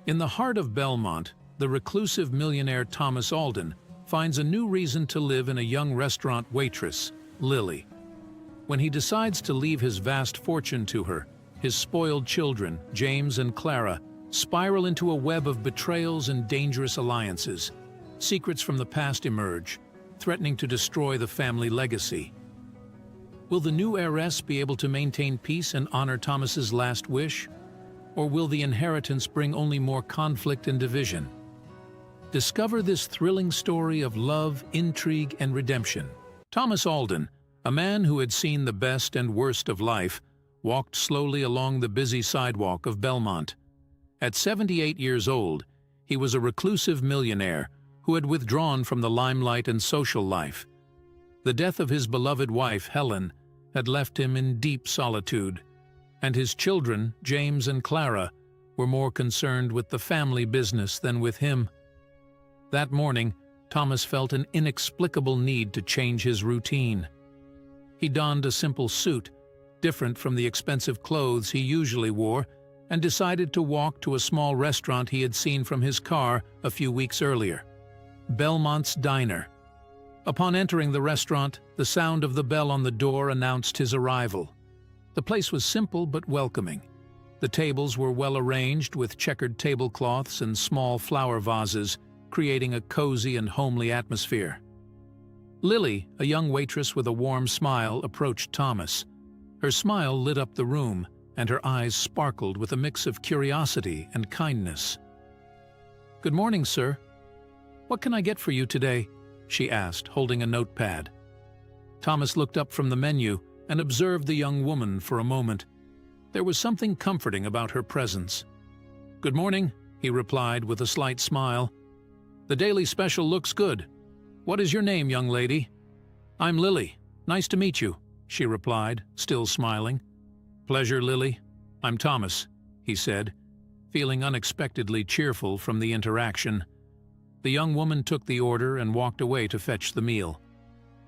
In the heart of Belmont, the reclusive millionaire Thomas Alden finds a new reason to live in a young restaurant waitress, Lily. When he decides to leave his vast fortune to her, his spoiled children, James and Clara, spiral into a web of betrayals and dangerous alliances. Secrets from the past emerge, threatening to destroy the family legacy. Will the new heiress be able to maintain peace and honor Thomas's last wish? Or will the inheritance bring only more conflict and division? Discover this thrilling story of love, intrigue, and redemption. Thomas Alden, a man who had seen the best and worst of life, walked slowly along the busy sidewalk of Belmont. At 78 years old, he was a reclusive millionaire who had withdrawn from the limelight and social life. The death of his beloved wife, Helen, had left him in deep solitude, and his children, James and Clara, were more concerned with the family business than with him. That morning, Thomas felt an inexplicable need to change his routine. He donned a simple suit, different from the expensive clothes he usually wore, and decided to walk to a small restaurant he had seen from his car a few weeks earlier, Belmont's Diner. Upon entering the restaurant, the sound of the bell on the door announced his arrival. The place was simple but welcoming. The tables were well arranged with checkered tablecloths and small flower vases, creating a cozy and homely atmosphere. Lily, a young waitress with a warm smile, approached Thomas. Her smile lit up the room, and her eyes sparkled with a mix of curiosity and kindness. "Good morning, sir. What can I get for you today?" she asked, holding a notepad. Thomas looked up from the menu and observed the young woman for a moment. There was something comforting about her presence. "Good morning," he replied with a slight smile. "The daily special looks good. What is your name, young lady?" "I'm Lily. Nice to meet you," she replied, still smiling. "Pleasure, Lily. I'm Thomas," he said, feeling unexpectedly cheerful from the interaction. The young woman took the order and walked away to fetch the meal.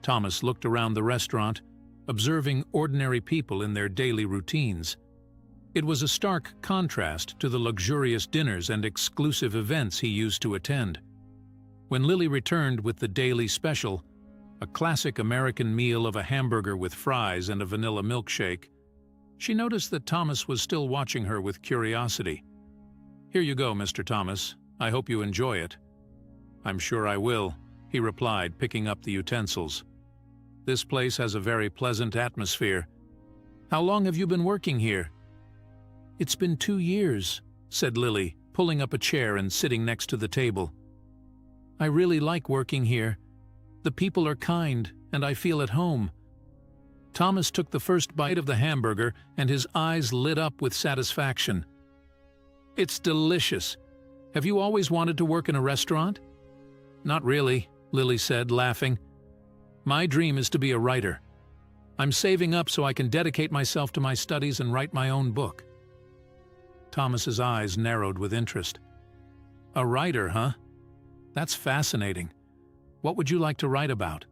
Thomas looked around the restaurant, observing ordinary people in their daily routines. It was a stark contrast to the luxurious dinners and exclusive events he used to attend. When Lily returned with the daily special, a classic American meal of a hamburger with fries and a vanilla milkshake, she noticed that Thomas was still watching her with curiosity. "Here you go, Mr. Thomas. I hope you enjoy it." "I'm sure I will," he replied, picking up the utensils. "This place has a very pleasant atmosphere. How long have you been working here?" "It's been 2 years," said Lily, pulling up a chair and sitting next to the table. "I really like working here. The people are kind, and I feel at home." Thomas took the first bite of the hamburger, and his eyes lit up with satisfaction. "It's delicious. Have you always wanted to work in a restaurant?" "Not really," Lily said, laughing. "My dream is to be a writer. I'm saving up so I can dedicate myself to my studies and write my own book." Thomas's eyes narrowed with interest. "A writer, huh? That's fascinating. What would you like to write about?"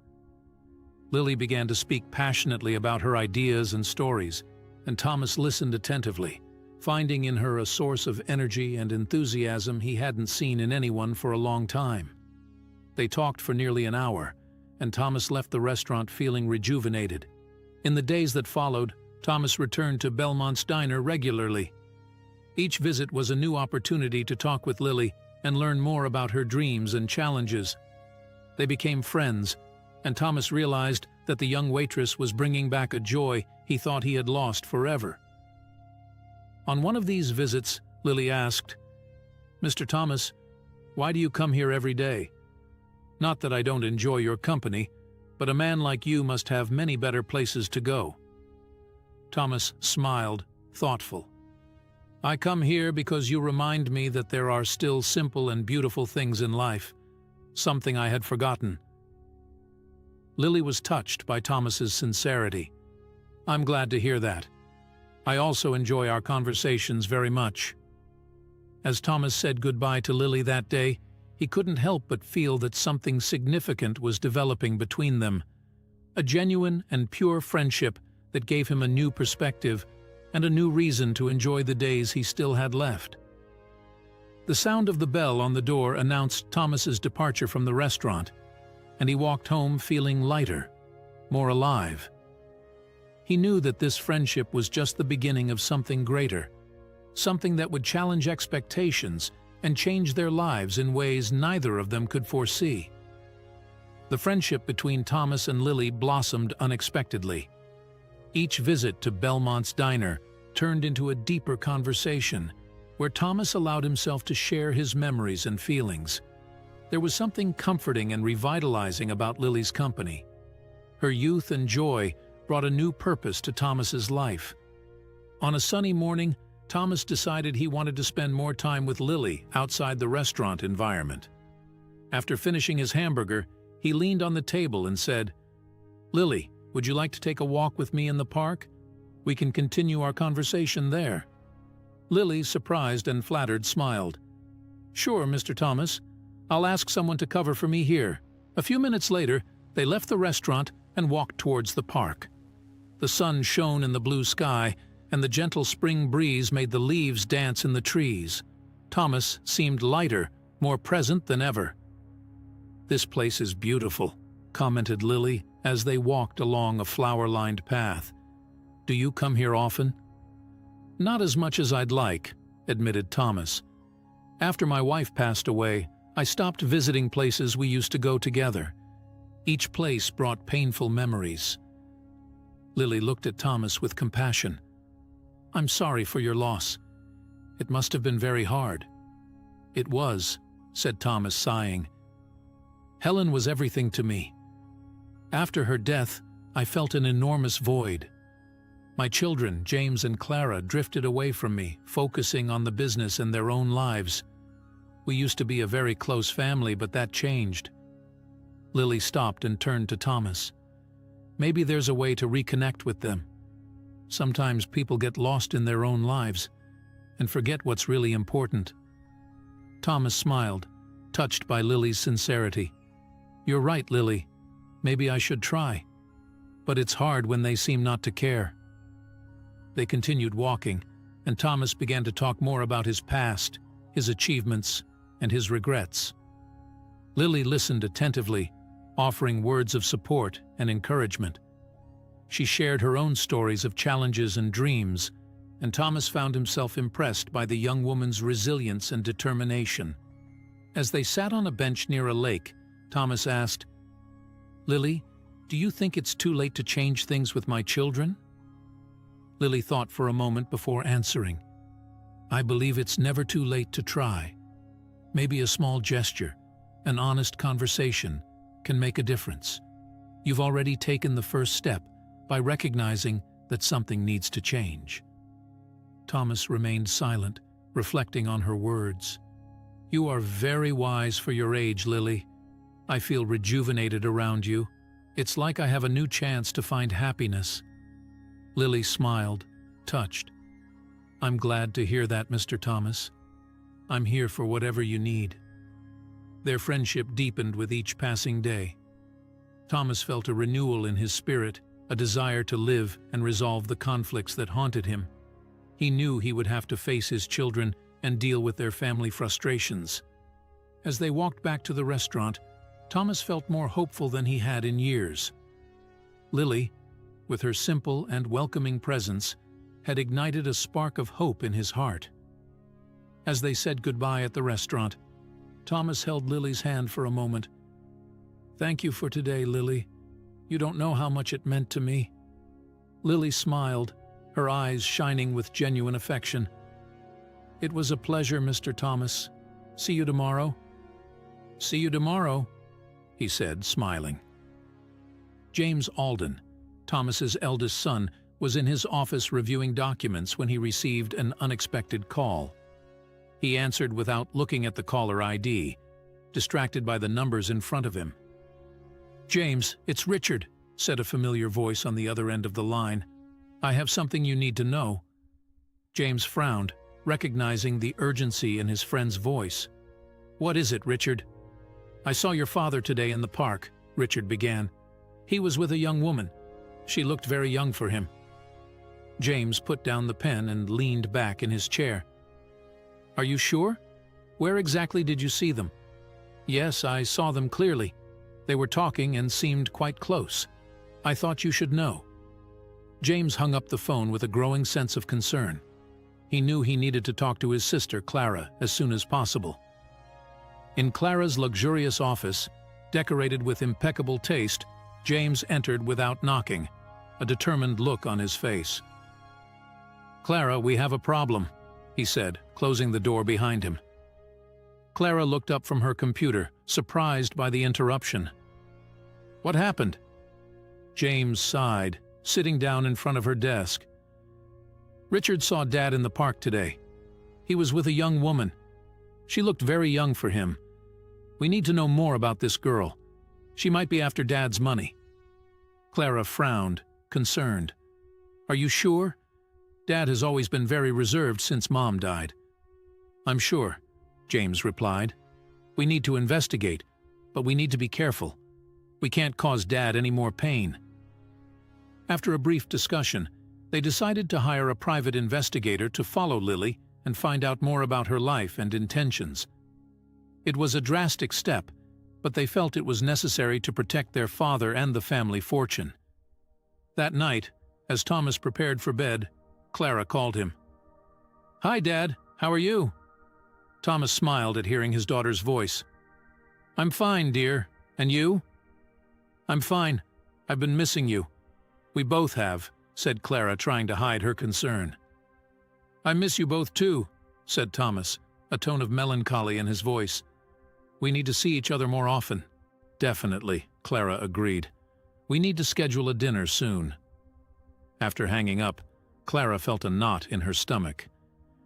Lily began to speak passionately about her ideas and stories, and Thomas listened attentively, finding in her a source of energy and enthusiasm he hadn't seen in anyone for a long time. They talked for nearly an hour, and Thomas left the restaurant feeling rejuvenated. In the days that followed, Thomas returned to Belmont's Diner regularly. Each visit was a new opportunity to talk with Lily and learn more about her dreams and challenges. They became friends, and Thomas realized that the young waitress was bringing back a joy he thought he had lost forever. On one of these visits, Lily asked, "Mr. Thomas, why do you come here every day? Not that I don't enjoy your company, but a man like you must have many better places to go." Thomas smiled, thoughtful. "I come here because you remind me that there are still simple and beautiful things in life, something I had forgotten." Lily was touched by Thomas's sincerity. "I'm glad to hear that. I also enjoy our conversations very much." As Thomas said goodbye to Lily that day, he couldn't help but feel that something significant was developing between them, a genuine and pure friendship that gave him a new perspective and a new reason to enjoy the days he still had left. The sound of the bell on the door announced Thomas's departure from the restaurant, and he walked home feeling lighter, more alive. He knew that this friendship was just the beginning of something greater, something that would challenge expectations and change their lives in ways neither of them could foresee. The friendship between Thomas and Lily blossomed unexpectedly. Each visit to Belmont's diner turned into a deeper conversation, where Thomas allowed himself to share his memories and feelings. There was something comforting and revitalizing about Lily's company. Her youth and joy brought a new purpose to Thomas's life. On a sunny morning, Thomas decided he wanted to spend more time with Lily outside the restaurant environment. After finishing his hamburger, he leaned on the table and said, "Lily, would you like to take a walk with me in the park? We can continue our conversation there." Lily, surprised and flattered, smiled. "Sure, Mr. Thomas. I'll ask someone to cover for me here." A few minutes later, they left the restaurant and walked towards the park. The sun shone in the blue sky, and the gentle spring breeze made the leaves dance in the trees. Thomas seemed lighter, more present than ever. "This place is beautiful," commented Lily as they walked along a flower-lined path. "Do you come here often?" "Not as much as I'd like," admitted Thomas. "After my wife passed away, I stopped visiting places we used to go together. Each place brought painful memories." Lily looked at Thomas with compassion. "I'm sorry for your loss. It must have been very hard." "It was," said Thomas, sighing. "Helen was everything to me. After her death, I felt an enormous void. My children, James and Clara, drifted away from me, focusing on the business and their own lives. We used to be a very close family, but that changed." Lily stopped and turned to Thomas. "Maybe there's a way to reconnect with them. Sometimes people get lost in their own lives and forget what's really important." Thomas smiled, touched by Lily's sincerity. "You're right, Lily. Maybe I should try. But it's hard when they seem not to care." They continued walking, and Thomas began to talk more about his past, his achievements, and his regrets. Lily listened attentively, offering words of support and encouragement. She shared her own stories of challenges and dreams, and Thomas found himself impressed by the young woman's resilience and determination. As they sat on a bench near a lake, Thomas asked, "Lily, do you think it's too late to change things with my children?" Lily thought for a moment before answering. "I believe it's never too late to try. Maybe a small gesture, an honest conversation, can make a difference. You've already taken the first step by recognizing that something needs to change." Thomas remained silent, reflecting on her words. "You are very wise for your age, Lily. I feel rejuvenated around you. It's like I have a new chance to find happiness." Lily smiled, touched. "I'm glad to hear that, Mr. Thomas. I'm here for whatever you need." Their friendship deepened with each passing day. Thomas felt a renewal in his spirit, a desire to live and resolve the conflicts that haunted him. He knew he would have to face his children and deal with their family frustrations. As they walked back to the restaurant, Thomas felt more hopeful than he had in years. Lily, with her simple and welcoming presence, had ignited a spark of hope in his heart. As they said goodbye at the restaurant, Thomas held Lily's hand for a moment. "Thank you for today, Lily. You don't know how much it meant to me." Lily smiled, her eyes shining with genuine affection. "It was a pleasure, Mr. Thomas. See you tomorrow." "See you tomorrow," he said, smiling. James Alden, Thomas's eldest son, was in his office reviewing documents when he received an unexpected call. He answered without looking at the caller ID, distracted by the numbers in front of him. "James, it's Richard," said a familiar voice on the other end of the line. "I have something you need to know." James frowned, recognizing the urgency in his friend's voice. "What is it, Richard?" "I saw your father today in the park," Richard began. "He was with a young woman. She looked very young for him." James put down the pen and leaned back in his chair. "Are you sure?" Where exactly did you see them? Yes, I saw them clearly. They were talking and seemed quite close. I thought you should know. James hung up the phone with a growing sense of concern. He knew he needed to talk to his sister, Clara, as soon as possible. In Clara's luxurious office, decorated with impeccable taste, James entered without knocking, a determined look on his face. "Clara, we have a problem," he said, closing the door behind him. Clara looked up from her computer, surprised by the interruption. "What happened?" James sighed, sitting down in front of her desk. "Richard saw Dad in the park today. He was with a young woman. She looked very young for him. We need to know more about this girl. She might be after Dad's money." Clara frowned, concerned. "Are you sure? Dad has always been very reserved since Mom died." "I'm sure," James replied. "We need to investigate, but we need to be careful. We can't cause Dad any more pain." After a brief discussion, they decided to hire a private investigator to follow Lily and find out more about her life and intentions. It was a drastic step, but they felt it was necessary to protect their father and the family fortune. That night, as Thomas prepared for bed, Clara called him. "Hi, Dad. How are you?" Thomas smiled at hearing his daughter's voice. "I'm fine, dear. And you?" "I'm fine. I've been missing you." "We both have," said Clara, trying to hide her concern. "I miss you both too," said Thomas, a tone of melancholy in his voice. "We need to see each other more often." "Definitely," Clara agreed. "We need to schedule a dinner soon." After hanging up, Clara felt a knot in her stomach.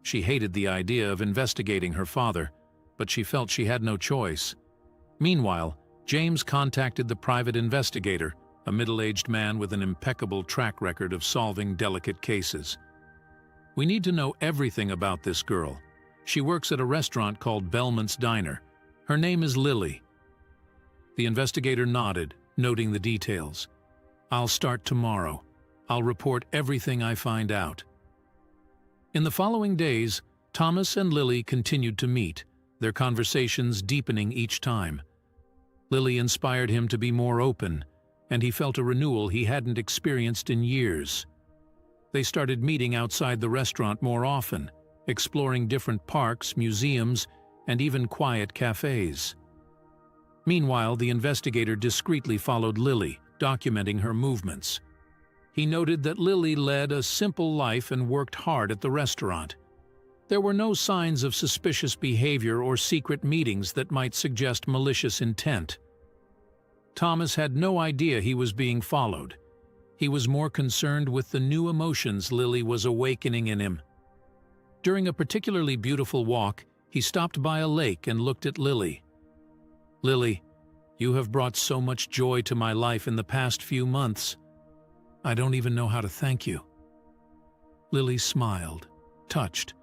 She hated the idea of investigating her father, but she felt she had no choice. Meanwhile, James contacted the private investigator, a middle-aged man with an impeccable track record of solving delicate cases. "We need to know everything about this girl. She works at a restaurant called Belmont's Diner. Her name is Lily." The investigator nodded, noting the details. "I'll start tomorrow. I'll report everything I find out." In the following days, Thomas and Lily continued to meet, their conversations deepening each time. Lily inspired him to be more open, and he felt a renewal he hadn't experienced in years. They started meeting outside the restaurant more often, exploring different parks, museums, and even quiet cafes. Meanwhile, the investigator discreetly followed Lily, documenting her movements. He noted that Lily led a simple life and worked hard at the restaurant. There were no signs of suspicious behavior or secret meetings that might suggest malicious intent. Thomas had no idea he was being followed. He was more concerned with the new emotions Lily was awakening in him. During a particularly beautiful walk, he stopped by a lake and looked at Lily. "Lily, you have brought so much joy to my life in the past few months. I don't even know how to thank you." Lily smiled, touched.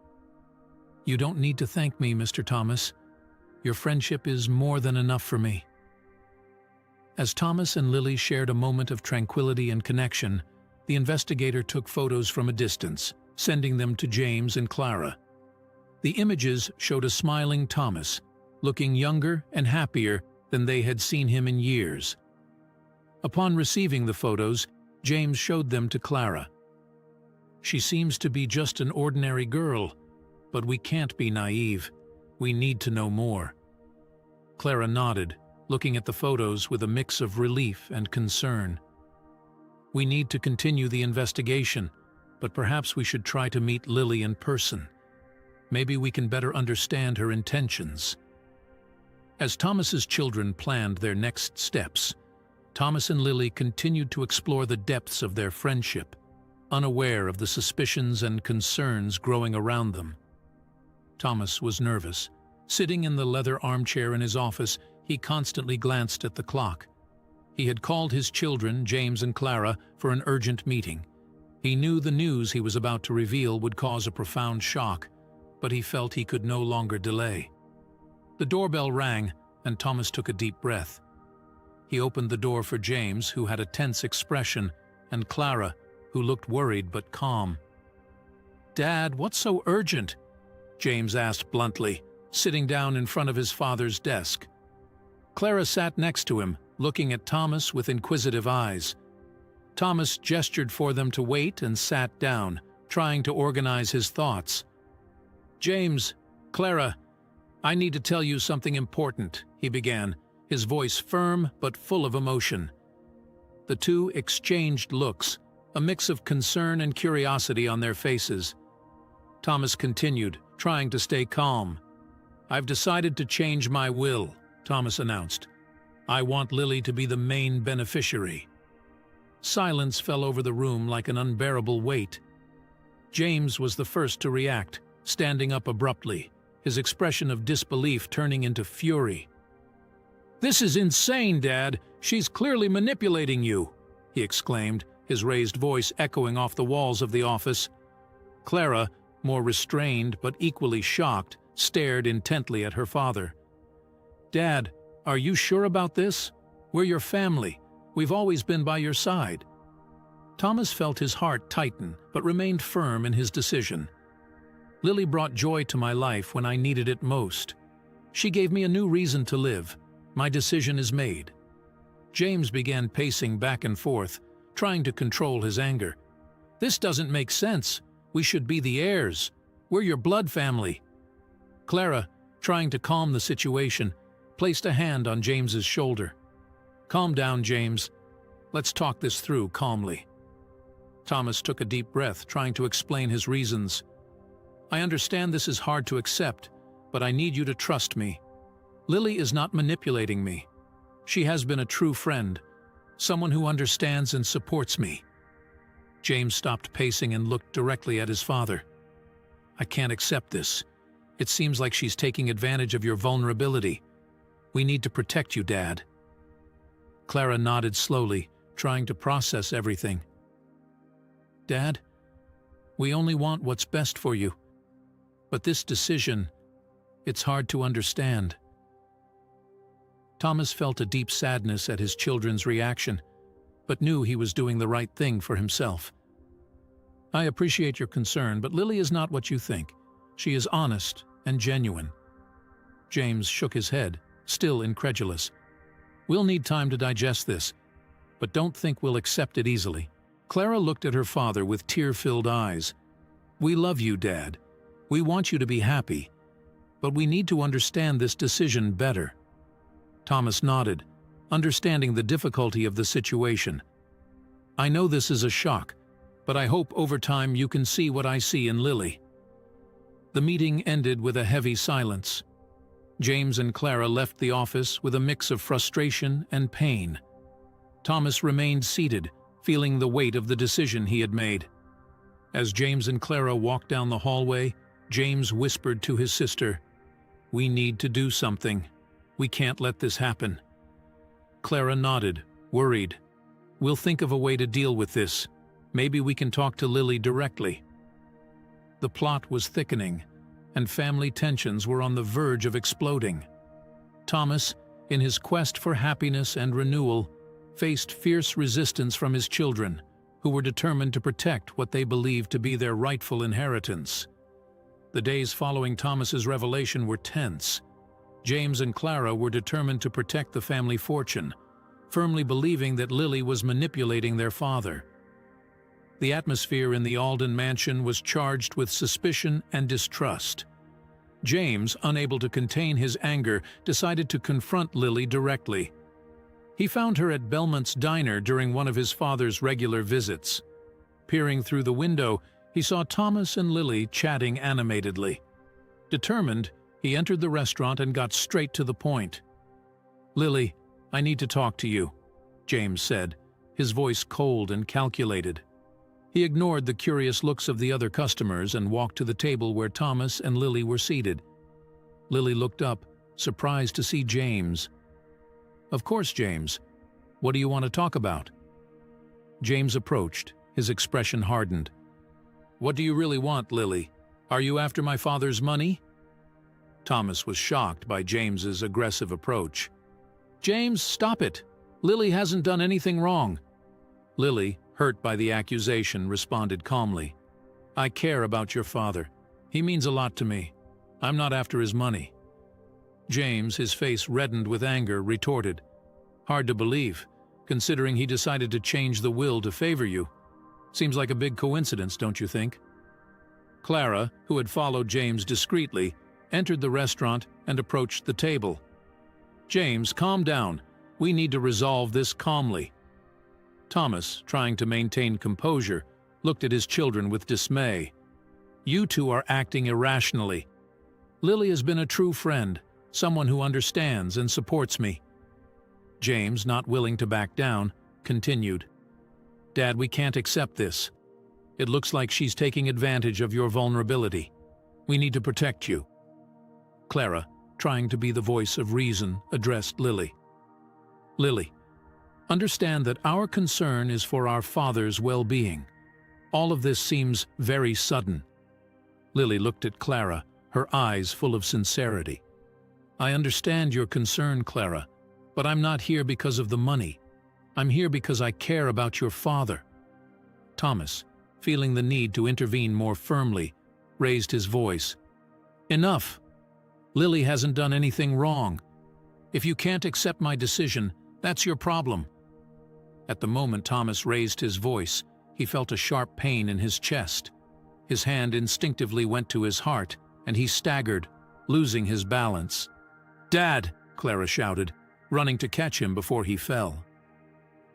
"You don't need to thank me, Mr. Thomas. Your friendship is more than enough for me." As Thomas and Lily shared a moment of tranquility and connection, the investigator took photos from a distance, sending them to James and Clara. The images showed a smiling Thomas, looking younger and happier than they had seen him in years. Upon receiving the photos, James showed them to Clara. "She seems to be just an ordinary girl, but we can't be naive. We need to know more." Clara nodded, looking at the photos with a mix of relief and concern. "We need to continue the investigation, but perhaps we should try to meet Lily in person. Maybe we can better understand her intentions." As Thomas's children planned their next steps, Thomas and Lily continued to explore the depths of their friendship, unaware of the suspicions and concerns growing around them. Thomas was nervous. Sitting in the leather armchair in his office, he constantly glanced at the clock. He had called his children, James and Clara, for an urgent meeting. He knew the news he was about to reveal would cause a profound shock, but he felt he could no longer delay. The doorbell rang, and Thomas took a deep breath. He opened the door for James, who had a tense expression, and Clara, who looked worried but calm. "Dad, what's so urgent?" James asked bluntly, sitting down in front of his father's desk. Clara sat next to him, looking at Thomas with inquisitive eyes. Thomas gestured for them to wait and sat down, trying to organize his thoughts. "James, Clara, I need to tell you something important," he began, his voice firm but full of emotion. The two exchanged looks, a mix of concern and curiosity on their faces. Thomas continued, trying to stay calm. "I've decided to change my will," Thomas announced. "I want Lily to be the main beneficiary." Silence fell over the room like an unbearable weight. James was the first to react, standing up abruptly, his expression of disbelief turning into fury. "This is insane, Dad! She's clearly manipulating you!" he exclaimed, his raised voice echoing off the walls of the office. Clara, more restrained but equally shocked, stared intently at her father. "Dad, are you sure about this? We're your family. We've always been by your side." Thomas felt his heart tighten, but remained firm in his decision. "Lily brought joy to my life when I needed it most. She gave me a new reason to live. My decision is made." James began pacing back and forth, trying to control his anger. "This doesn't make sense. We should be the heirs. We're your blood family." Clara, trying to calm the situation, placed a hand on James's shoulder. "Calm down, James. Let's talk this through calmly." Thomas took a deep breath, trying to explain his reasons. "I understand this is hard to accept, but I need you to trust me. Lily is not manipulating me. She has been a true friend, someone who understands and supports me." James stopped pacing and looked directly at his father. "I can't accept this. It seems like she's taking advantage of your vulnerability. We need to protect you, Dad." Clara nodded slowly, trying to process everything. "Dad, we only want what's best for you. But this decision, it's hard to understand." Thomas felt a deep sadness at his children's reaction, but knew he was doing the right thing for himself. "I appreciate your concern, but Lily is not what you think. She is honest and genuine." James shook his head, still incredulous. "We'll need time to digest this, but don't think we'll accept it easily." Clara looked at her father with tear-filled eyes. "We love you, Dad. We want you to be happy. But we need to understand this decision better." Thomas nodded, understanding the difficulty of the situation. "I know this is a shock, but I hope over time you can see what I see in Lily." The meeting ended with a heavy silence. James and Clara left the office with a mix of frustration and pain. Thomas remained seated, feeling the weight of the decision he had made. As James and Clara walked down the hallway, James whispered to his sister, "We need to do something. We can't let this happen." Clara nodded, worried. "We'll think of a way to deal with this. Maybe we can talk to Lily directly." The plot was thickening, and family tensions were on the verge of exploding. Thomas, in his quest for happiness and renewal, faced fierce resistance from his children, who were determined to protect what they believed to be their rightful inheritance. The days following Thomas's revelation were tense. James and Clara were determined to protect the family fortune, firmly believing that Lily was manipulating their father. The atmosphere in the Alden mansion was charged with suspicion and distrust. James, unable to contain his anger, decided to confront Lily directly. He found her at Belmont's diner during one of his father's regular visits. Peering through the window, he saw Thomas and Lily chatting animatedly. Determined, he entered the restaurant and got straight to the point. "Lily, I need to talk to you," James said, his voice cold and calculated. He ignored the curious looks of the other customers and walked to the table where Thomas and Lily were seated. Lily looked up, surprised to see James. "Of course, James. What do you want to talk about?" James approached, his expression hardened. "What do you really want, Lily? Are you after my father's money?" Thomas was shocked by James's aggressive approach. "James, stop it! Lily hasn't done anything wrong." Lily, hurt by the accusation, responded calmly. "I care about your father. He means a lot to me. I'm not after his money. James, his face reddened with anger, retorted, "Hard to believe, considering he decided to change the will to favor you. Seems like a big coincidence, don't you think?" Clara, who had followed James discreetly, entered the restaurant and approached the table. "James, calm down. We need to resolve this calmly." Thomas, trying to maintain composure, looked at his children with dismay. "You two are acting irrationally. Lily has been a true friend, someone who understands and supports me." James, not willing to back down, continued, "Dad, we can't accept this. It looks like she's taking advantage of your vulnerability. We need to protect you." Clara, trying to be the voice of reason, addressed Lily. "Lily, understand that our concern is for our father's well-being. All of this seems very sudden." Lily looked at Clara, her eyes full of sincerity. "I understand your concern, Clara, but I'm not here because of the money. I'm here because I care about your father." Thomas, feeling the need to intervene more firmly, raised his voice. "Enough! Lily hasn't done anything wrong. If you can't accept my decision, that's your problem." At the moment Thomas raised his voice, he felt a sharp pain in his chest. His hand instinctively went to his heart, and he staggered, losing his balance. "Dad!" Clara shouted, running to catch him before he fell.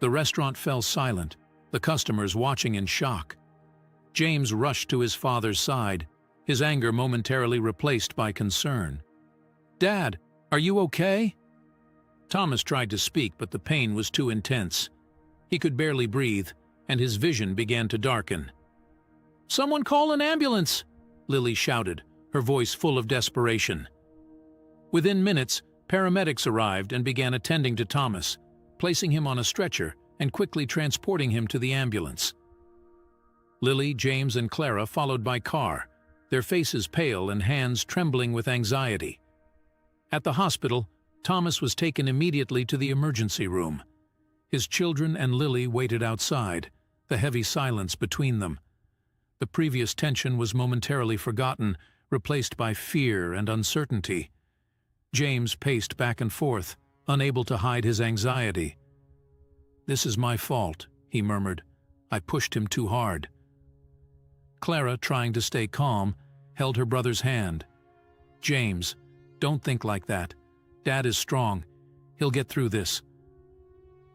The restaurant fell silent, the customers watching in shock. James rushed to his father's side, his anger momentarily replaced by concern. "Dad, are you okay?" Thomas tried to speak, but the pain was too intense. He could barely breathe, and his vision began to darken. "Someone call an ambulance!" Lily shouted, her voice full of desperation. Within minutes, paramedics arrived and began attending to Thomas, placing him on a stretcher and quickly transporting him to the ambulance. Lily, James, and Clara followed by car, their faces pale and hands trembling with anxiety. At the hospital, Thomas was taken immediately to the emergency room. His children and Lily waited outside, the heavy silence between them. The previous tension was momentarily forgotten, replaced by fear and uncertainty. James paced back and forth, unable to hide his anxiety. "This is my fault," he murmured. "I pushed him too hard." Clara, trying to stay calm, held her brother's hand. "James, don't think like that. Dad is strong. He'll get through this."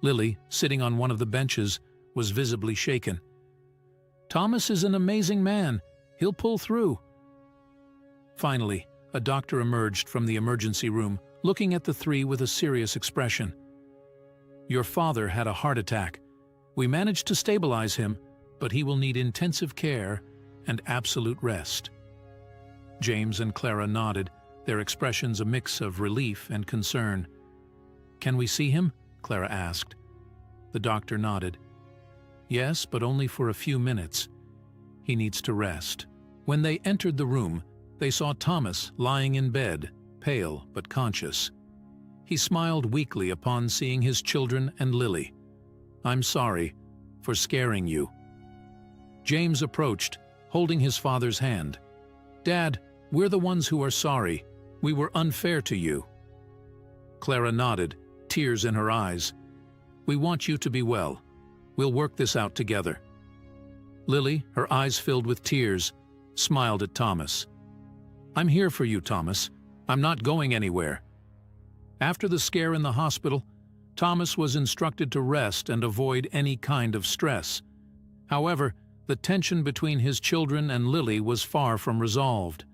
Lily, sitting on one of the benches, was visibly shaken. "Thomas is an amazing man. He'll pull through." Finally, a doctor emerged from the emergency room, looking at the three with a serious expression. "Your father had a heart attack. We managed to stabilize him, but he will need intensive care and absolute rest." James and Clara nodded, their expressions a mix of relief and concern. "Can we see him?" Clara asked. The doctor nodded. "Yes, but only for a few minutes. He needs to rest." When they entered the room, they saw Thomas lying in bed, pale but conscious. He smiled weakly upon seeing his children and Lily. "I'm sorry for scaring you." James approached, holding his father's hand. "Dad, we're the ones who are sorry. We were unfair to you." Clara nodded, tears in her eyes. "We want you to be well. We'll work this out together." Lily, her eyes filled with tears, smiled at Thomas. "I'm here for you, Thomas. I'm not going anywhere." After the scare in the hospital, Thomas was instructed to rest and avoid any kind of stress. However, the tension between his children and Lily was far from resolved.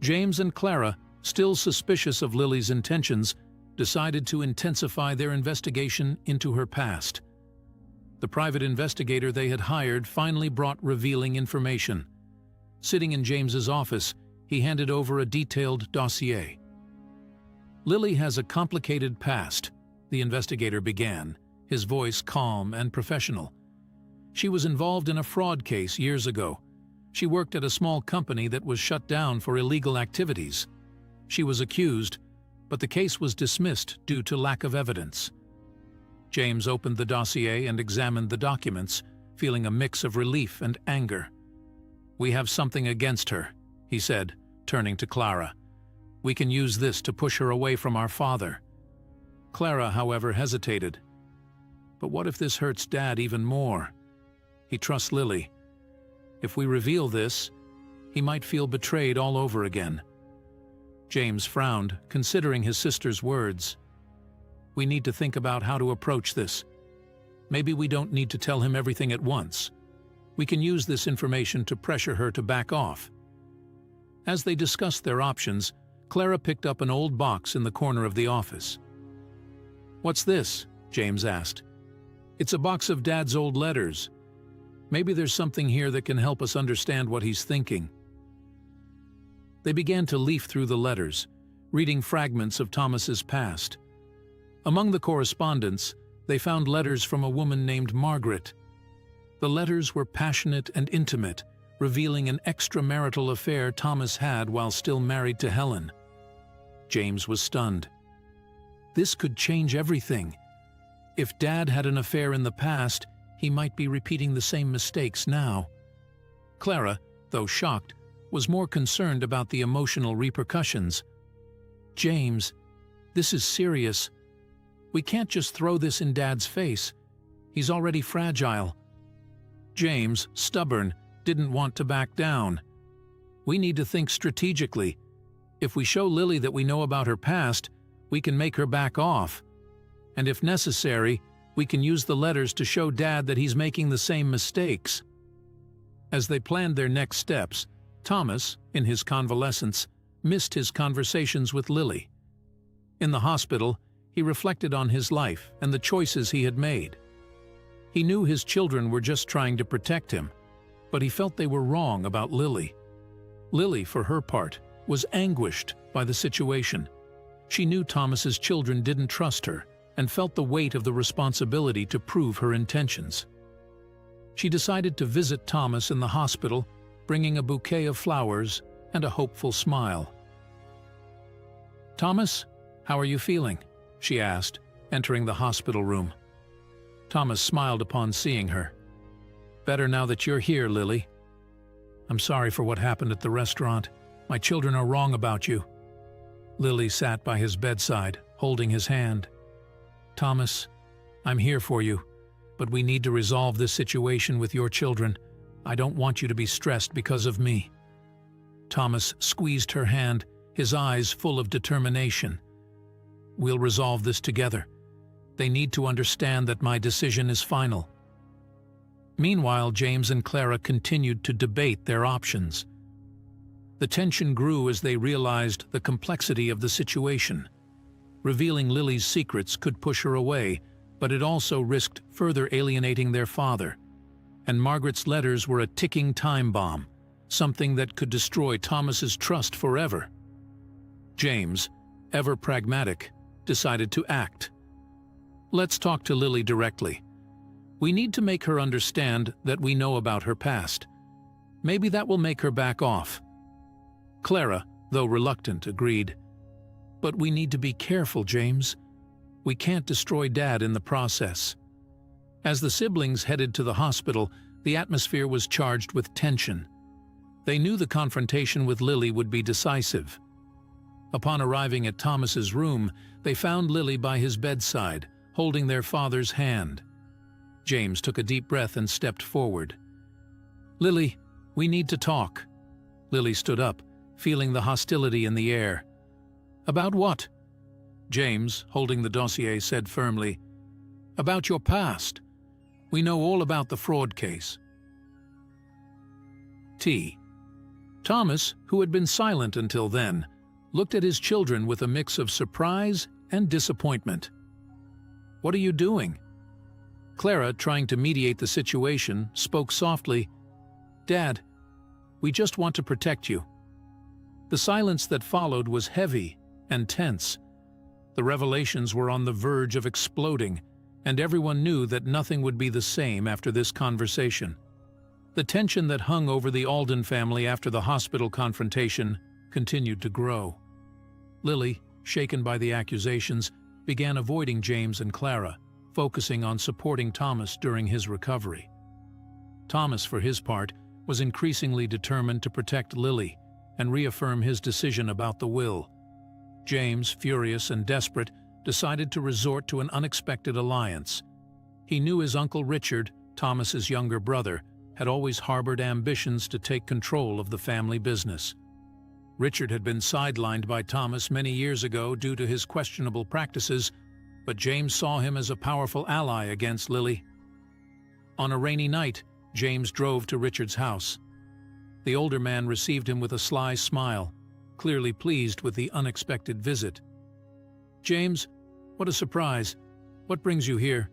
James and Clara, still suspicious of Lily's intentions, decided to intensify their investigation into her past. The private investigator they had hired finally brought revealing information. Sitting in James's office, he handed over a detailed dossier. "Lily has a complicated past," the investigator began, his voice calm and professional. "She was involved in a fraud case years ago. She worked at a small company that was shut down for illegal activities. She was accused, but the case was dismissed due to lack of evidence." James opened the dossier and examined the documents, feeling a mix of relief and anger. "We have something against her," he said, turning to Clara. We can use this to push her away from our father." Clara, however, hesitated. "But what if this hurts Dad even more? He trusts Lily. If we reveal this, he might feel betrayed all over again." James frowned, considering his sister's words. "We need to think about how to approach this. Maybe we don't need to tell him everything at once. We can use this information to pressure her to back off." As they discussed their options, Clara picked up an old box in the corner of the office. "What's this?" James asked. "It's a box of Dad's old letters. Maybe there's something here that can help us understand what he's thinking." They began to leaf through the letters, reading fragments of Thomas's past. Among the correspondence, they found letters from a woman named Margaret. The letters were passionate and intimate, revealing an extramarital affair Thomas had while still married to Helen. James was stunned. This could change everything. If Dad had an affair in the past, he might be repeating the same mistakes now. Clara, though shocked, was more concerned about the emotional repercussions. "James, this is serious. We can't just throw this in Dad's face. He's already fragile." James, stubborn, didn't want to back down. "We need to think strategically. If we show Lily that we know about her past, we can make her back off. And if necessary, we can use the letters to show Dad that he's making the same mistakes." As they planned their next steps, Thomas, in his convalescence, missed his conversations with Lily. In the hospital, he reflected on his life and the choices he had made. He knew his children were just trying to protect him, but he felt they were wrong about Lily. Lily, for her part, was anguished by the situation. She knew Thomas's children didn't trust her and felt the weight of the responsibility to prove her intentions. She decided to visit Thomas in the hospital, bringing a bouquet of flowers and a hopeful smile. "Thomas, how are you feeling?" she asked, entering the hospital room. Thomas smiled upon seeing her. "Better now that you're here, Lily. I'm sorry for what happened at the restaurant. My children are wrong about you." Lily sat by his bedside, holding his hand. "Thomas, I'm here for you, but we need to resolve this situation with your children. I don't want you to be stressed because of me." Thomas squeezed her hand, his eyes full of determination. "We'll resolve this together. They need to understand that my decision is final." Meanwhile, James and Clara continued to debate their options. The tension grew as they realized the complexity of the situation. Revealing Lily's secrets could push her away, but it also risked further alienating their father. And Margaret's letters were a ticking time bomb, something that could destroy Thomas's trust forever. James, ever pragmatic, decided to act. "Let's talk to Lily directly. We need to make her understand that we know about her past. Maybe that will make her back off." Clara, though reluctant, agreed. "But we need to be careful, James. We can't destroy Dad in the process." As the siblings headed to the hospital, the atmosphere was charged with tension. They knew the confrontation with Lily would be decisive. Upon arriving at Thomas's room, they found Lily by his bedside, holding their father's hand. James took a deep breath and stepped forward. "Lily, we need to talk." Lily stood up, feeling the hostility in the air. "About what?" James, holding the dossier, said firmly, "About your past. We know all about the fraud case." Thomas, who had been silent until then, looked at his children with a mix of surprise and disappointment. "What are you doing?" Clara, trying to mediate the situation, spoke softly, "Dad, we just want to protect you." The silence that followed was heavy and tense. The revelations were on the verge of exploding, and everyone knew that nothing would be the same after this conversation. The tension that hung over the Alden family after the hospital confrontation continued to grow. Lily, shaken by the accusations, began avoiding James and Clara, focusing on supporting Thomas during his recovery. Thomas, for his part, was increasingly determined to protect Lily and reaffirm his decision about the will, James, furious and desperate, decided to resort to an unexpected alliance. He knew his Uncle Richard, Thomas's younger brother, had always harbored ambitions to take control of the family business. Richard had been sidelined by Thomas many years ago due to his questionable practices, but James saw him as a powerful ally against Lily. On a rainy night, James drove to Richard's house. The older man received him with a sly smile, clearly pleased with the unexpected visit. "James, what a surprise. What brings you here?"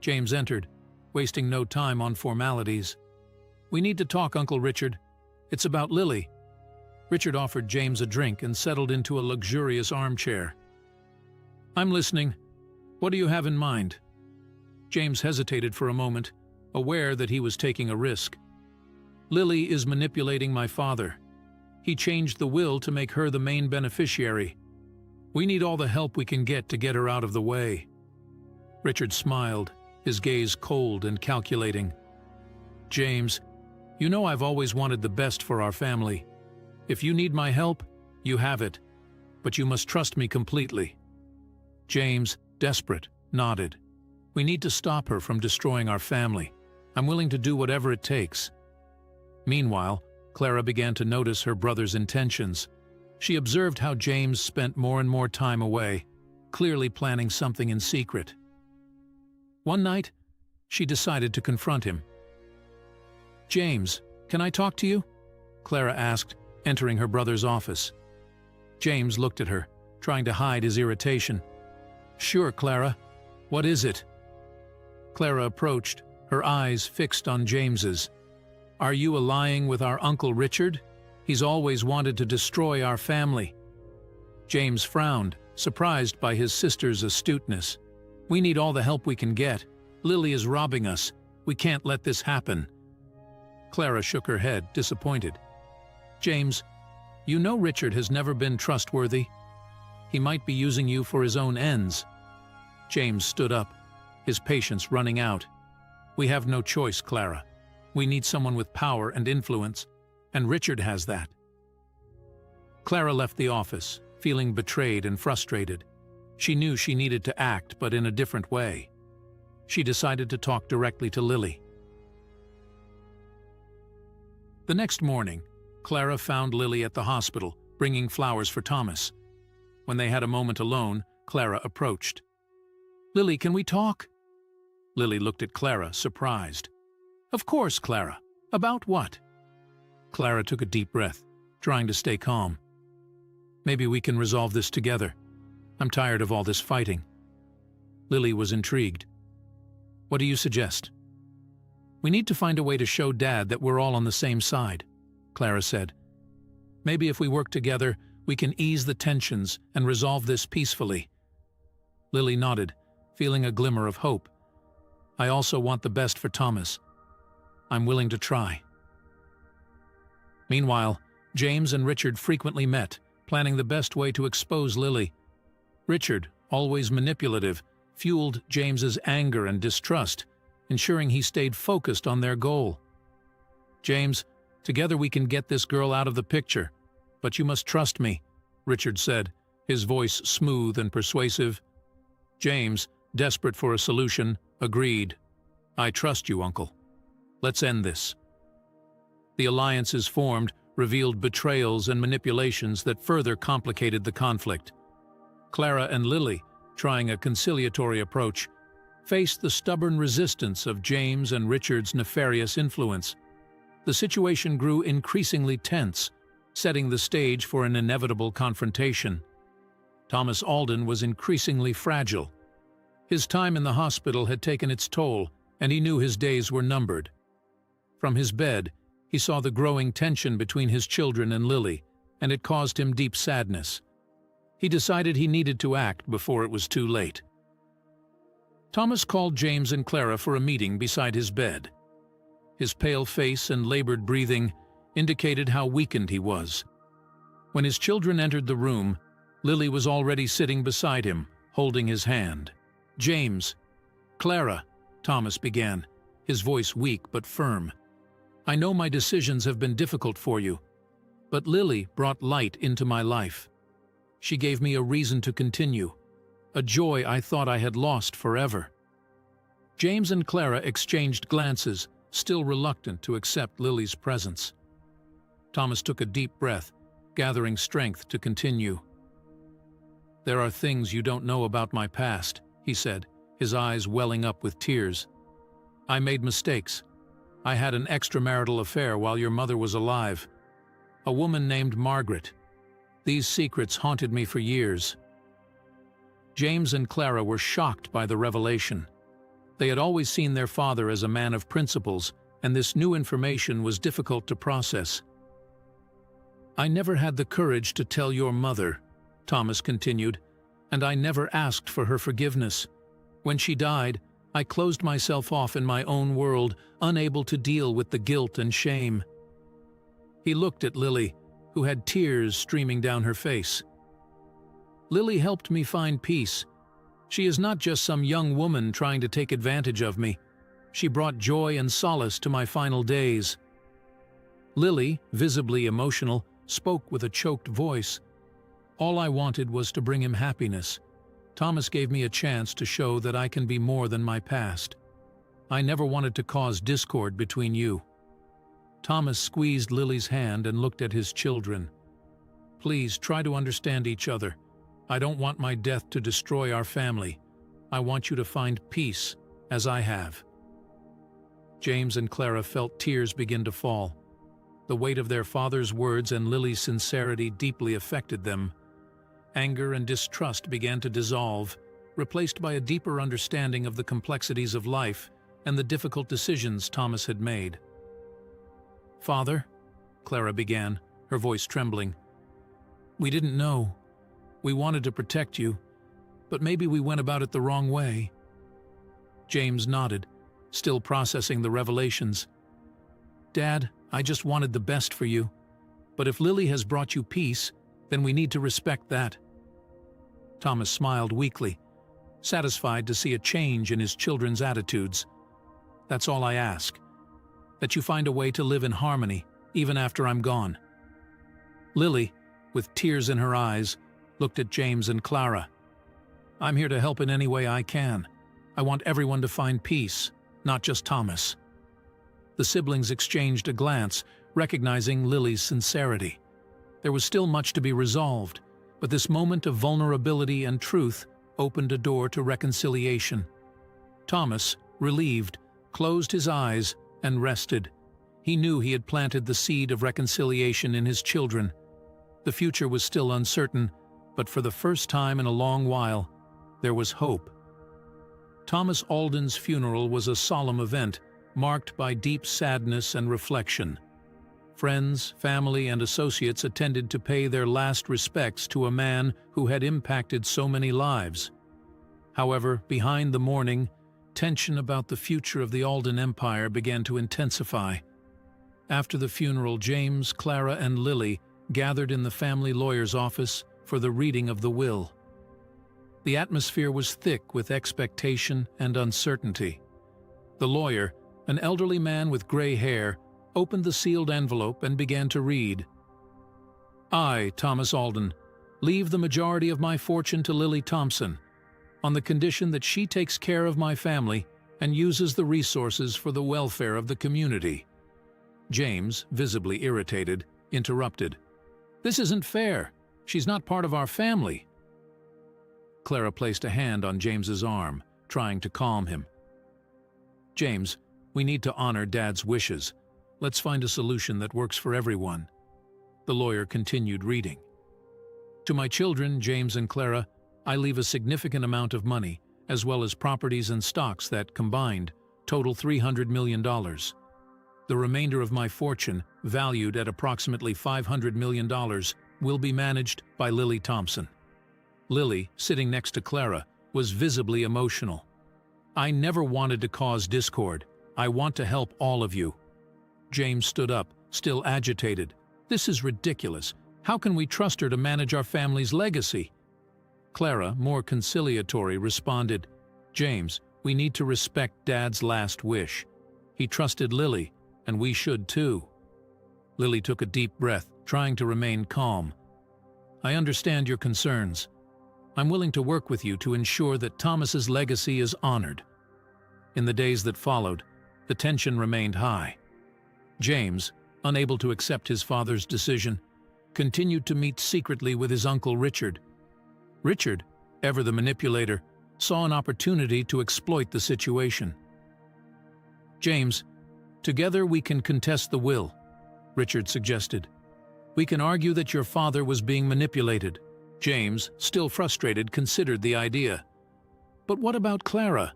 James entered, wasting no time on formalities. "We need to talk, Uncle Richard. It's about Lily." Richard offered James a drink and settled into a luxurious armchair. "I'm listening. What do you have in mind?" James hesitated for a moment, aware that he was taking a risk. "Lily is manipulating my father. He changed the will to make her the main beneficiary. We need all the help we can get to get her out of the way." Richard smiled, his gaze cold and calculating. "James, you know I've always wanted the best for our family. If you need my help, you have it, but you must trust me completely." James, desperate, nodded. "We need to stop her from destroying our family. I'm willing to do whatever it takes." Meanwhile, Clara began to notice her brother's intentions. She observed how James spent more and more time away, clearly planning something in secret. One night, she decided to confront him. "James, can I talk to you?" Clara asked, entering her brother's office. James looked at her, trying to hide his irritation. "Sure, Clara. What is it?" Clara approached, her eyes fixed on James's. "Are you allying with our Uncle Richard? He's always wanted to destroy our family." James frowned, surprised by his sister's astuteness. "We need all the help we can get. Lily is robbing us. We can't let this happen." Clara shook her head, disappointed. "James, you know Richard has never been trustworthy. He might be using you for his own ends." James stood up, his patience running out. "We have no choice, Clara. We need someone with power and influence, and Richard has that." Clara left the office, feeling betrayed and frustrated. She knew she needed to act, but in a different way. She decided to talk directly to Lily. The next morning, Clara found Lily at the hospital, bringing flowers for Thomas. When they had a moment alone, Clara approached. "Lily, can we talk?" Lily looked at Clara, surprised. "Of course, Clara. About what?" Clara took a deep breath, trying to stay calm. "Maybe we can resolve this together. I'm tired of all this fighting." Lily was intrigued. "What do you suggest?" "We need to find a way to show Dad that we're all on the same side," Clara said. "Maybe if we work together, we can ease the tensions and resolve this peacefully." Lily nodded, feeling a glimmer of hope. "I also want the best for Thomas. I'm willing to try." Meanwhile, James and Richard frequently met, planning the best way to expose Lily. Richard, always manipulative, fueled James's anger and distrust, ensuring he stayed focused on their goal. "James, together we can get this girl out of the picture, but you must trust me," Richard said, his voice smooth and persuasive. James, desperate for a solution, agreed. "I trust you, Uncle. Let's end this." The alliances formed revealed betrayals and manipulations that further complicated the conflict. Clara and Lily, trying a conciliatory approach, faced the stubborn resistance of James and Richard's nefarious influence. The situation grew increasingly tense, setting the stage for an inevitable confrontation. Thomas Alden was increasingly fragile. His time in the hospital had taken its toll, and he knew his days were numbered. From his bed, he saw the growing tension between his children and Lily, and it caused him deep sadness. He decided he needed to act before it was too late. Thomas called James and Clara for a meeting beside his bed. His pale face and labored breathing indicated how weakened he was. When his children entered the room, Lily was already sitting beside him, holding his hand. "James, Clara," Thomas began, his voice weak but firm. "I know my decisions have been difficult for you, but Lily brought light into my life. She gave me a reason to continue, a joy I thought I had lost forever. James and Clara exchanged glances, still reluctant to accept Lily's presence. Thomas took a deep breath, gathering strength to continue. "There are things you don't know about my past," he said, his eyes welling up with tears. "I made mistakes. I had an extramarital affair while your mother was alive. A woman named Margaret. These secrets haunted me for years." James and Clara were shocked by the revelation. They had always seen their father as a man of principles, and this new information was difficult to process. "I never had the courage to tell your mother," Thomas continued, "and I never asked for her forgiveness. When she died, I closed myself off in my own world, unable to deal with the guilt and shame." He looked at Lily, who had tears streaming down her face. "Lily helped me find peace. She is not just some young woman trying to take advantage of me. She brought joy and solace to my final days." Lily, visibly emotional, spoke with a choked voice. "All I wanted was to bring him happiness. Thomas gave me a chance to show that I can be more than my past. I never wanted to cause discord between you." Thomas squeezed Lily's hand and looked at his children. "Please try to understand each other. I don't want my death to destroy our family. I want you to find peace, as I have." James and Clara felt tears begin to fall. The weight of their father's words and Lily's sincerity deeply affected them. Anger and distrust began to dissolve, replaced by a deeper understanding of the complexities of life and the difficult decisions Thomas had made. "Father," Clara began, her voice trembling, "we didn't know. We wanted to protect you, but maybe we went about it the wrong way." James nodded, still processing the revelations. "Dad, I just wanted the best for you. But if Lily has brought you peace, then we need to respect that." Thomas smiled weakly, satisfied to see a change in his children's attitudes. "That's all I ask. That you find a way to live in harmony, even after I'm gone." Lily, with tears in her eyes, looked at James and Clara. "I'm here to help in any way I can. I want everyone to find peace, not just Thomas." The siblings exchanged a glance, recognizing Lily's sincerity. There was still much to be resolved, but this moment of vulnerability and truth opened a door to reconciliation. Thomas, relieved, closed his eyes and rested. He knew he had planted the seed of reconciliation in his children. The future was still uncertain, but for the first time in a long while, there was hope. Thomas Alden's funeral was a solemn event, marked by deep sadness and reflection. Friends, family, and associates attended to pay their last respects to a man who had impacted so many lives. However, behind the mourning, tension about the future of the Alden Empire began to intensify. After the funeral, James, Clara, and Lily gathered in the family lawyer's office for the reading of the will. The atmosphere was thick with expectation and uncertainty. The lawyer, an elderly man with gray hair, opened the sealed envelope and began to read. "I, Thomas Alden, leave the majority of my fortune to Lily Thompson, on the condition that she takes care of my family and uses the resources for the welfare of the community." James, visibly irritated, interrupted. "This isn't fair. She's not part of our family." Clara placed a hand on James's arm, trying to calm him. "James, we need to honor Dad's wishes. Let's find a solution that works for everyone." The lawyer continued reading. "To my children, James and Clara, I leave a significant amount of money, as well as properties and stocks that, combined, total $300 million. The remainder of my fortune, valued at approximately $500 million, will be managed by Lily Thompson." Lily, sitting next to Clara, was visibly emotional. "I never wanted to cause discord. I want to help all of you." James stood up, still agitated. "This is ridiculous. How can we trust her to manage our family's legacy?" Clara, more conciliatory, responded, "James, we need to respect Dad's last wish. He trusted Lily, and we should too." Lily took a deep breath, trying to remain calm. I understand your concerns. I'm willing to work with you to ensure that Thomas's legacy is honored." In the days that followed, the tension remained high. James, unable to accept his father's decision, continued to meet secretly with his uncle Richard. Richard, ever the manipulator, saw an opportunity to exploit the situation. "James, together we can contest the will," Richard suggested. "We can argue that your father was being manipulated." James, still frustrated, considered the idea. "But what about Clara?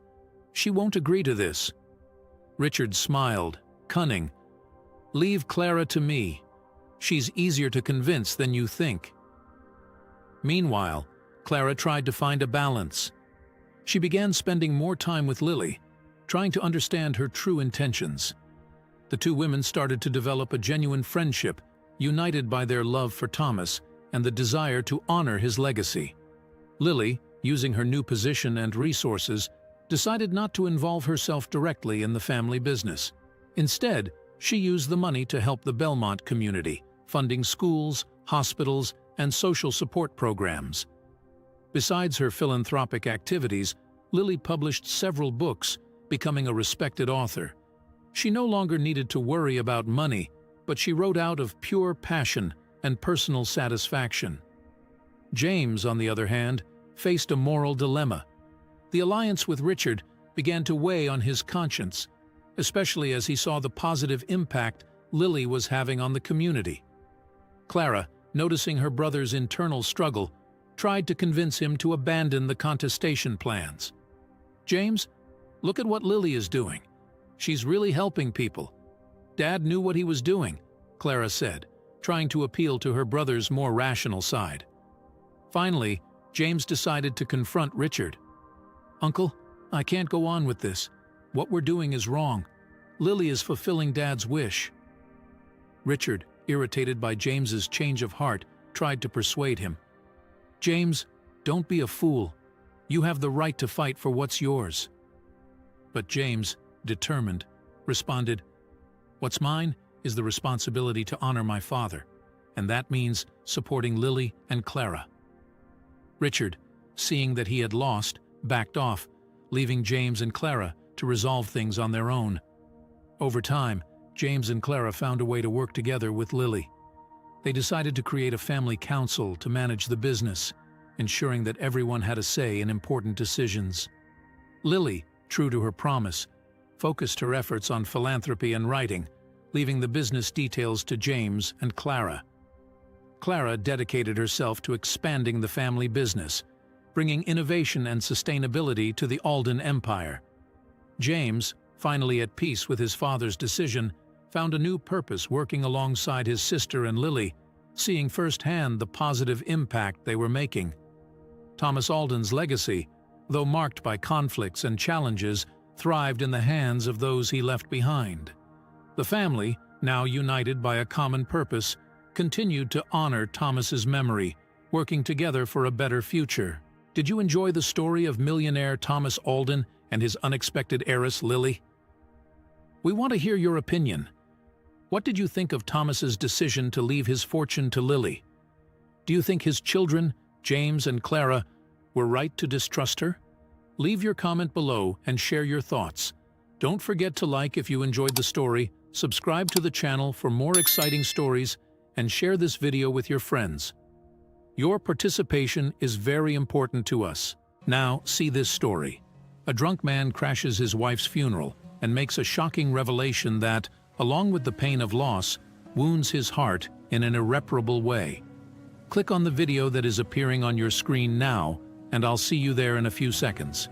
She won't agree to this." Richard smiled, cunning. "Leave Clara to me. She's easier to convince than you think." Meanwhile, Clara tried to find a balance. She began spending more time with Lily, trying to understand her true intentions. The two women started to develop a genuine friendship, united by their love for Thomas and the desire to honor his legacy. Lily, using her new position and resources, decided not to involve herself directly in the family business. Instead, she used the money to help the Belmont community, funding schools, hospitals, and social support programs. Besides her philanthropic activities, Lily published several books, becoming a respected author. She no longer needed to worry about money, but she wrote out of pure passion and personal satisfaction. James, on the other hand, faced a moral dilemma. The alliance with Richard began to weigh on his conscience, especially as he saw the positive impact Lily was having on the community. Clara, noticing her brother's internal struggle, tried to convince him to abandon the contestation plans. "James, look at what Lily is doing. She's really helping people." "Dad knew what he was doing," Clara said, trying to appeal to her brother's more rational side. Finally, James decided to confront Richard. "Uncle, I can't go on with this. What we're doing is wrong. Lily is fulfilling Dad's wish." Richard, irritated by James's change of heart, tried to persuade him. "James, don't be a fool. You have the right to fight for what's yours." But James, determined, responded, "What's mine is the responsibility to honor my father, and that means supporting Lily and Clara." Richard, seeing that he had lost, backed off, leaving James and Clara to resolve things on their own. Over time, James and Clara found a way to work together with Lily. They decided to create a family council to manage the business, ensuring that everyone had a say in important decisions. Lily, true to her promise, focused her efforts on philanthropy and writing, leaving the business details to James and Clara. Clara dedicated herself to expanding the family business, bringing innovation and sustainability to the Alden empire. James, finally at peace with his father's decision, found a new purpose working alongside his sister and Lily, seeing firsthand the positive impact they were making. Thomas Alden's legacy, though marked by conflicts and challenges, thrived in the hands of those he left behind. The family, now united by a common purpose, continued to honor Thomas's memory, working together for a better future. Did you enjoy the story of millionaire Thomas Alden and his unexpected heiress Lily? We want to hear your opinion. What did you think of Thomas's decision to leave his fortune to Lily? Do you think his children, James and Clara, were right to distrust her? Leave your comment below and share your thoughts. Don't forget to like if you enjoyed the story, subscribe to the channel for more exciting stories, and share this video with your friends. Your participation is very important to us. Now, see this story. A drunk man crashes his wife's funeral and makes a shocking revelation that, along with the pain of loss, wounds his heart in an irreparable way. Click on the video that is appearing on your screen now, and I'll see you there in a few seconds.